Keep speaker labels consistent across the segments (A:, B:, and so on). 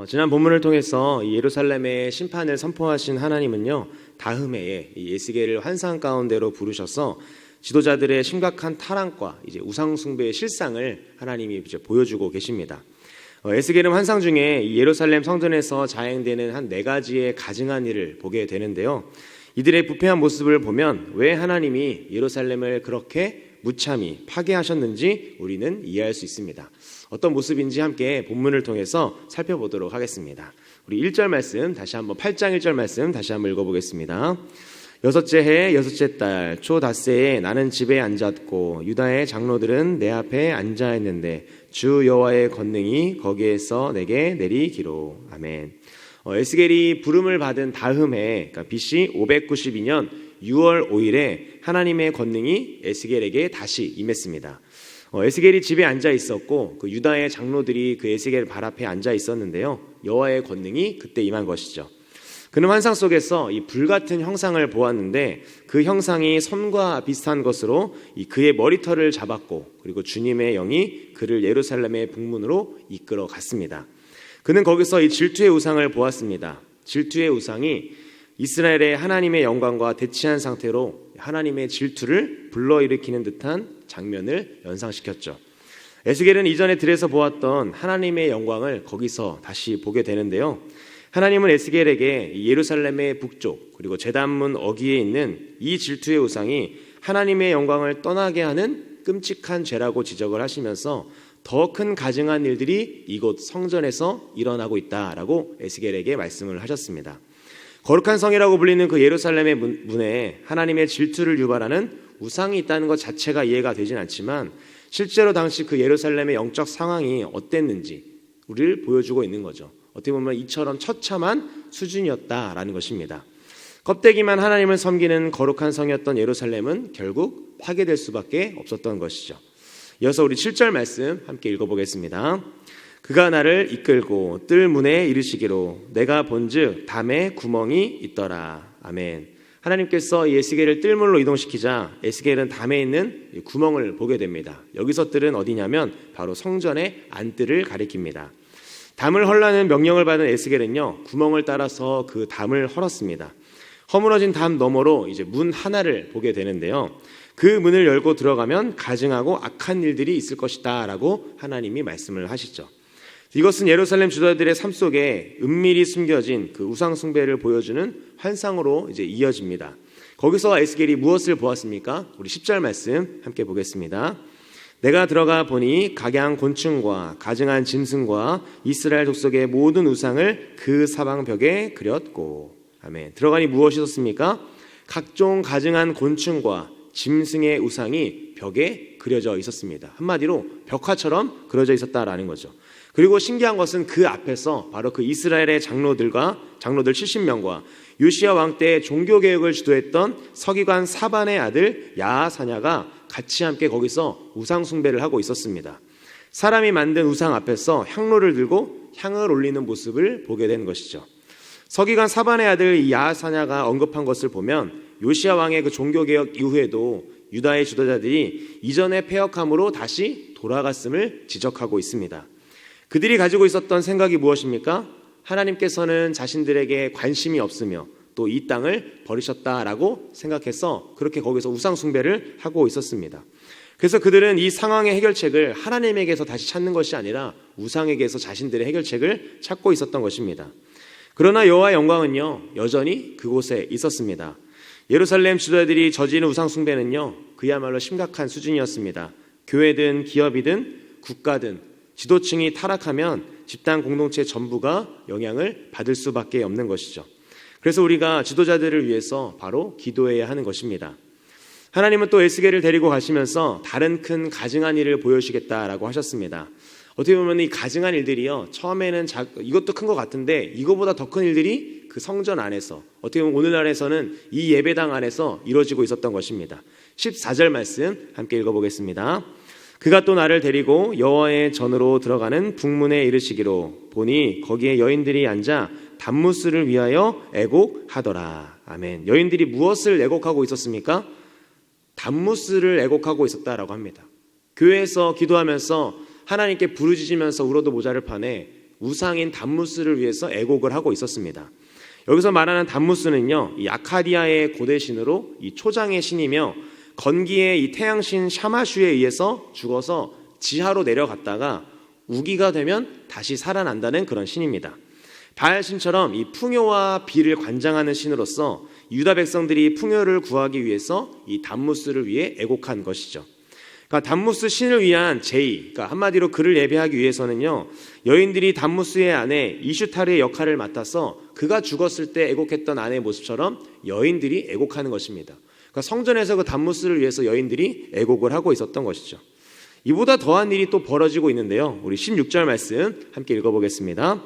A: 지난 본문을 통해서 이 예루살렘의 심판을 선포하신 하나님은요, 다음 해에 이 에스겔을 환상 가운데로 부르셔서 지도자들의 심각한 타락과 이제 우상 숭배의 실상을 하나님이 이제 보여주고 계십니다. 에스겔은 환상 중에 이 예루살렘 성전에서 자행되는 한 4가지의 가증한 일을 보게 되는데요. 이들의 부패한 모습을 보면 왜 하나님이 예루살렘을 그렇게 무참히 파괴하셨는지 우리는 이해할 수 있습니다. 어떤 모습인지 함께 본문을 통해서 살펴보도록 하겠습니다. 우리 1절 말씀 다시 한번 8장 1절 말씀 다시 한번 읽어보겠습니다. 여섯째 해 여섯째 달 초닷새에 나는 집에 앉았고 유다의 장로들은 내 앞에 앉아 있는데 주 여호와의 권능이 거기에서 내게 내리기로. 아멘. 에스겔이 부름을 받은 다음 해, 그러니까 BC 592년 6월 5일에 하나님의 권능이 에스겔에게 다시 임했습니다. 에스겔이 집에 앉아 있었고 그 유다의 장로들이 그 에스겔 발 앞에 앉아 있었는데요. 여호와의 권능이 그때 임한 것이죠. 그는 환상 속에서 이 불같은 형상을 보았는데 그 형상이 손과 비슷한 것으로 그의 머리털을 잡았고 그리고 주님의 영이 그를 예루살렘의 북문으로 이끌어 갔습니다. 그는 거기서 이 질투의 우상을 보았습니다. 질투의 우상이 이스라엘의 하나님의 영광과 대치한 상태로 하나님의 질투를 불러일으키는 듯한 장면을 연상시켰죠. 에스겔은 이전에 들에서 보았던 하나님의 영광을 거기서 다시 보게 되는데요. 하나님은 에스겔에게 예루살렘의 북쪽 그리고 제단문 어귀에 있는 이 질투의 우상이 하나님의 영광을 떠나게 하는 끔찍한 죄라고 지적을 하시면서 더 큰 가증한 일들이 이곳 성전에서 일어나고 있다라고 에스겔에게 말씀을 하셨습니다. 거룩한 성이라고 불리는 그 예루살렘의 문에 하나님의 질투를 유발하는 우상이 있다는 것 자체가 이해가 되진 않지만 실제로 당시 그 예루살렘의 영적 상황이 어땠는지 우리를 보여주고 있는 거죠. 어떻게 보면 이처럼 처참한 수준이었다라는 것입니다. 껍데기만 하나님을 섬기는 거룩한 성이었던 예루살렘은 결국 파괴될 수밖에 없었던 것이죠. 이어서 우리 7절 말씀 함께 읽어보겠습니다. 그가 나를 이끌고 뜰 문에 이르시기로 내가 본즉 담에 구멍이 있더라. 아멘. 하나님께서 에스겔을 뜰문으로 이동시키자 에스겔은 담에 있는 구멍을 보게 됩니다. 여기서 뜰은 어디냐면 바로 성전의 안뜰을 가리킵니다. 담을 헐라는 명령을 받은 에스겔은요, 구멍을 따라서 그 담을 헐었습니다. 허물어진 담 너머로 이제 문 하나를 보게 되는데요. 그 문을 열고 들어가면 가증하고 악한 일들이 있을 것이다 라고 하나님이 말씀을 하시죠. 이것은 예루살렘 주도자들의 삶 속에 은밀히 숨겨진 그 우상 숭배를 보여주는 환상으로 이제 이어집니다. 거기서 에스겔이 무엇을 보았습니까? 우리 10절 말씀 함께 보겠습니다. 내가 들어가 보니 각양 곤충과 가증한 짐승과 이스라엘 족속의 모든 우상을 그 사방벽에 그렸고. 아멘. 들어가니 무엇이 있었습니까? 각종 가증한 곤충과 짐승의 우상이 벽에 그려져 있었습니다. 한마디로 벽화처럼 그려져 있었다라는 거죠. 그리고 신기한 것은 그 앞에서 바로 그 이스라엘의 장로들 70명과 요시야 왕 때 종교개혁을 주도했던 서기관 사반의 아들 야하사냐가 같이 함께 거기서 우상 숭배를 하고 있었습니다. 사람이 만든 우상 앞에서 향로를 들고 향을 올리는 모습을 보게 된 것이죠. 서기관 사반의 아들 야하사냐가 언급한 것을 보면 요시야 왕의 그 종교개혁 이후에도 유다의 지도자들이 이전의 패역함으로 다시 돌아갔음을 지적하고 있습니다. 그들이 가지고 있었던 생각이 무엇입니까? 하나님께서는 자신들에게 관심이 없으며 또 이 땅을 버리셨다라고 생각해서 그렇게 거기서 우상 숭배를 하고 있었습니다. 그래서 그들은 이 상황의 해결책을 하나님에게서 다시 찾는 것이 아니라 우상에게서 자신들의 해결책을 찾고 있었던 것입니다. 그러나 여호와의 영광은요, 여전히 그곳에 있었습니다. 예루살렘 지도자들이 저지른 우상 숭배는요, 그야말로 심각한 수준이었습니다. 교회든 기업이든 국가든 지도층이 타락하면 집단 공동체 전부가 영향을 받을 수밖에 없는 것이죠. 그래서 우리가 지도자들을 위해서 바로 기도해야 하는 것입니다. 하나님은 또 에스겔을 데리고 가시면서 다른 큰 가증한 일을 보여주시겠다라고 하셨습니다. 어떻게 보면 이 가증한 일들이요, 처음에는 이것도 큰 것 같은데 이거보다 더 큰 일들이 그 성전 안에서, 어떻게 보면 오늘날에서는 이 예배당 안에서 이루어지고 있었던 것입니다. 14절 말씀 함께 읽어보겠습니다. 그가 또 나를 데리고 여호와의 전으로 들어가는 북문에 이르시기로 보니 거기에 여인들이 앉아 단무스를 위하여 애곡하더라. 아멘. 여인들이 무엇을 애곡하고 있었습니까? 단무스를 애곡하고 있었다라고 합니다. 교회에서 기도하면서 하나님께 부르짖으면서 울어도 모자를 판에 우상인 담무스를 위해서 애곡을 하고 있었습니다. 여기서 말하는 담무스는요, 이 아카디아의 고대신으로 이 초장의 신이며 건기의 이 태양신 샤마슈에 의해서 죽어서 지하로 내려갔다가 우기가 되면 다시 살아난다는 그런 신입니다. 바알신처럼 이 풍요와 비를 관장하는 신으로서 유다 백성들이 풍요를 구하기 위해서 이 담무스를 위해 애곡한 것이죠. 그러니까 담무스 신을 위한 제의, 그러니까 한마디로 그를 예배하기 위해서는요, 여인들이 담무스의 아내 이슈타르의 역할을 맡아서 그가 죽었을 때 애곡했던 아내의 모습처럼 여인들이 애곡하는 것입니다. 그러니까 성전에서 그 담무스를 위해서 여인들이 애곡을 하고 있었던 것이죠. 이보다 더한 일이 또 벌어지고 있는데요. 우리 16절 말씀 함께 읽어보겠습니다.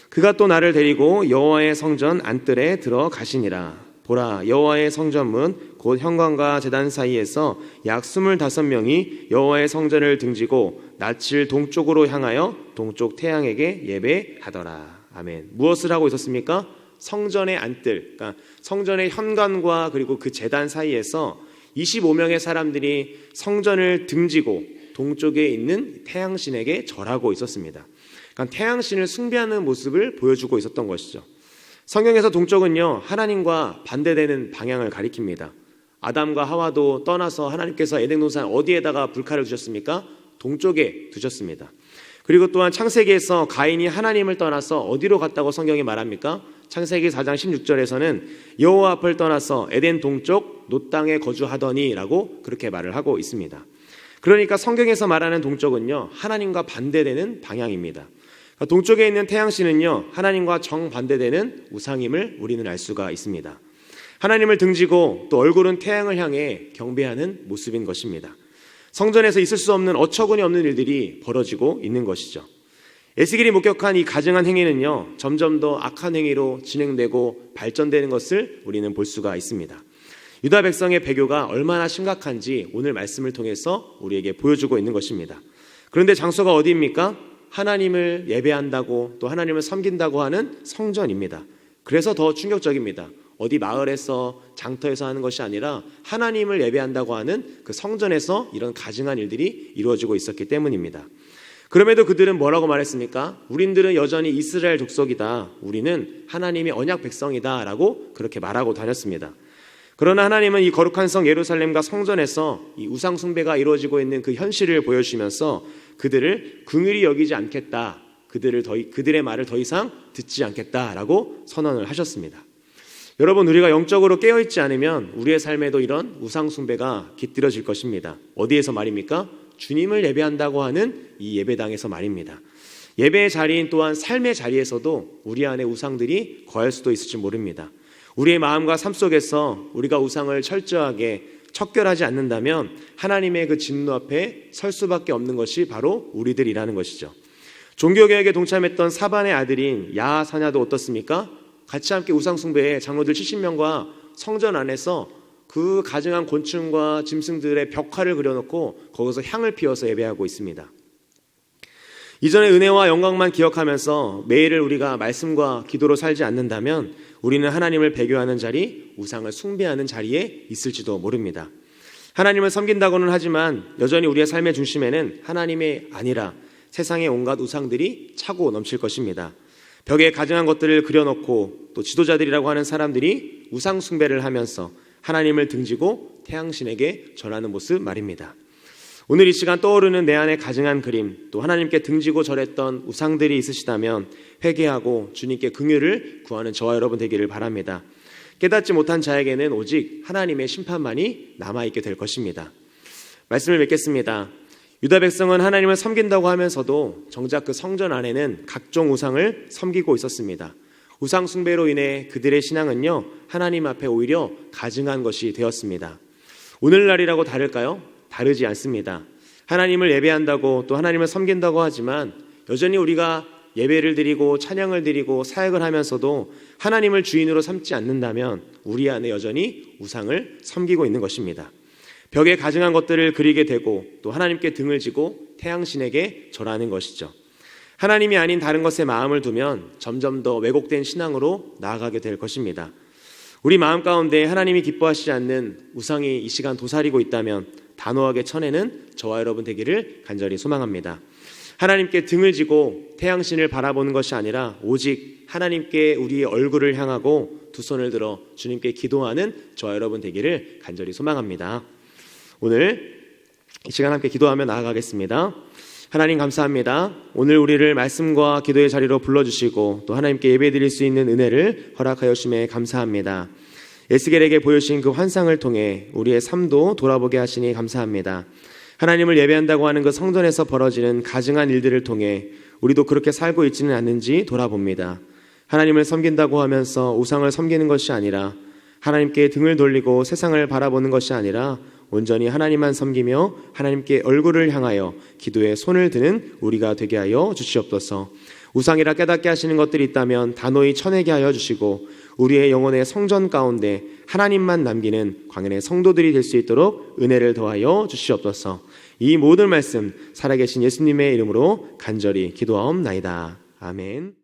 A: 그가 또 나를 데리고 여호와의 성전 안뜰에 들어가시니라. 보라, 여호와의 성전문 곧 현관과 제단 사이에서 약 25명이 여호와의 성전을 등지고 낯을 동쪽으로 향하여 동쪽 태양에게 예배하더라. 아멘. 무엇을 하고 있었습니까? 성전의 안뜰, 그러니까 성전의 현관과 그리고 그 제단 사이에서 25명의 사람들이 성전을 등지고 동쪽에 있는 태양신에게 절하고 있었습니다. 그러니까 태양신을 숭배하는 모습을 보여주고 있었던 것이죠. 성경에서 동쪽은요, 하나님과 반대되는 방향을 가리킵니다. 아담과 하와도 떠나서 하나님께서 에덴 동산 어디에다가 불칼을 두셨습니까? 동쪽에 두셨습니다. 그리고 또한 창세기에서 가인이 하나님을 떠나서 어디로 갔다고 성경이 말합니까? 창세기 4장 16절에서는 여호와 앞을 떠나서 에덴 동쪽 놋 땅에 거주하더니 라고 그렇게 말을 하고 있습니다. 그러니까 성경에서 말하는 동쪽은요, 하나님과 반대되는 방향입니다. 동쪽에 있는 태양신은요, 하나님과 정반대되는 우상임을 우리는 알 수가 있습니다. 하나님을 등지고 또 얼굴은 태양을 향해 경배하는 모습인 것입니다. 성전에서 있을 수 없는 어처구니 없는 일들이 벌어지고 있는 것이죠. 에스겔이 목격한 이 가증한 행위는요, 점점 더 악한 행위로 진행되고 발전되는 것을 우리는 볼 수가 있습니다. 유다 백성의 배교가 얼마나 심각한지 오늘 말씀을 통해서 우리에게 보여주고 있는 것입니다. 그런데 장소가 어디입니까? 하나님을 예배한다고 또 하나님을 섬긴다고 하는 성전입니다. 그래서 더 충격적입니다. 어디 마을에서 장터에서 하는 것이 아니라 하나님을 예배한다고 하는 그 성전에서 이런 가증한 일들이 이루어지고 있었기 때문입니다. 그럼에도 그들은 뭐라고 말했습니까? 우리들은 여전히 이스라엘 족속이다. 우리는 하나님의 언약 백성이다 라고 그렇게 말하고 다녔습니다. 그러나 하나님은 이 거룩한 성 예루살렘과 성전에서 이 우상 숭배가 이루어지고 있는 그 현실을 보여주시면서 그들을 긍휼히 여기지 않겠다, 그들의 말을 더 이상 듣지 않겠다라고 선언을 하셨습니다. 여러분, 우리가 영적으로 깨어있지 않으면 우리의 삶에도 이런 우상 숭배가 깃들어질 것입니다. 어디에서 말입니까? 주님을 예배한다고 하는 이 예배당에서 말입니다. 예배의 자리인 또한 삶의 자리에서도 우리 안에 우상들이 거할 수도 있을지 모릅니다. 우리의 마음과 삶 속에서 우리가 우상을 철저하게 척결하지 않는다면 하나님의 그 진노 앞에 설 수밖에 없는 것이 바로 우리들이라는 것이죠. 종교개혁에 동참했던 사반의 아들인 야사냐도 어떻습니까? 같이 함께 우상숭배에 장로들 70명과 성전 안에서 그 가증한 곤충과 짐승들의 벽화를 그려놓고 거기서 향을 피워서 예배하고 있습니다. 이전의 은혜와 영광만 기억하면서 매일을 우리가 말씀과 기도로 살지 않는다면 우리는 하나님을 배교하는 자리, 우상을 숭배하는 자리에 있을지도 모릅니다. 하나님을 섬긴다고는 하지만 여전히 우리의 삶의 중심에는 하나님이 아니라 세상의 온갖 우상들이 차고 넘칠 것입니다. 벽에 가증한 것들을 그려놓고 또 지도자들이라고 하는 사람들이 우상 숭배를 하면서 하나님을 등지고 태양신에게 절하는 모습 말입니다. 오늘 이 시간 떠오르는 내 안에 가증한 그림, 또 하나님께 등지고 절했던 우상들이 있으시다면 회개하고 주님께 긍휼을 구하는 저와 여러분 되기를 바랍니다. 깨닫지 못한 자에게는 오직 하나님의 심판만이 남아있게 될 것입니다. 말씀을 맺겠습니다. 유다 백성은 하나님을 섬긴다고 하면서도 정작 그 성전 안에는 각종 우상을 섬기고 있었습니다. 우상 숭배로 인해 그들의 신앙은요, 하나님 앞에 오히려 가증한 것이 되었습니다. 오늘날이라고 다를까요? 다르지 않습니다. 하나님을 예배한다고 또 하나님을 섬긴다고 하지만 여전히 우리가 예배를 드리고 찬양을 드리고 사역을 하면서도 하나님을 주인으로 삼지 않는다면 우리 안에 여전히 우상을 섬기고 있는 것입니다. 벽에 가증한 것들을 그리게 되고 또 하나님께 등을 지고 태양신에게 절하는 것이죠. 하나님이 아닌 다른 것에 마음을 두면 점점 더 왜곡된 신앙으로 나아가게 될 것입니다. 우리 마음 가운데 하나님이 기뻐하시지 않는 우상이 이 시간 도사리고 있다면 단호하게 쳐내는 저와 여러분 되기를 간절히 소망합니다. 하나님께 등을 지고 태양신을 바라보는 것이 아니라 오직 하나님께 우리의 얼굴을 향하고 두 손을 들어 주님께 기도하는 저와 여러분 되기를 간절히 소망합니다. 오늘 이 시간 함께 기도하며 나아가겠습니다. 하나님 감사합니다. 오늘 우리를 말씀과 기도의 자리로 불러주시고 또 하나님께 예배드릴 수 있는 은혜를 허락하여 주심에 감사합니다. 에스겔에게 보여주신 그 환상을 통해 우리의 삶도 돌아보게 하시니 감사합니다. 하나님을 예배한다고 하는 그 성전에서 벌어지는 가증한 일들을 통해 우리도 그렇게 살고 있지는 않는지 돌아봅니다. 하나님을 섬긴다고 하면서 우상을 섬기는 것이 아니라 하나님께 등을 돌리고 세상을 바라보는 것이 아니라 온전히 하나님만 섬기며 하나님께 얼굴을 향하여 기도에 손을 드는 우리가 되게 하여 주시옵소서. 우상이라 깨닫게 하시는 것들이 있다면 단호히 쳐내게 하여 주시고 우리의 영혼의 성전 가운데 하나님만 남기는 광연의 성도들이 될 수 있도록 은혜를 더하여 주시옵소서. 이 모든 말씀 살아계신 예수님의 이름으로 간절히 기도하옵나이다. 아멘.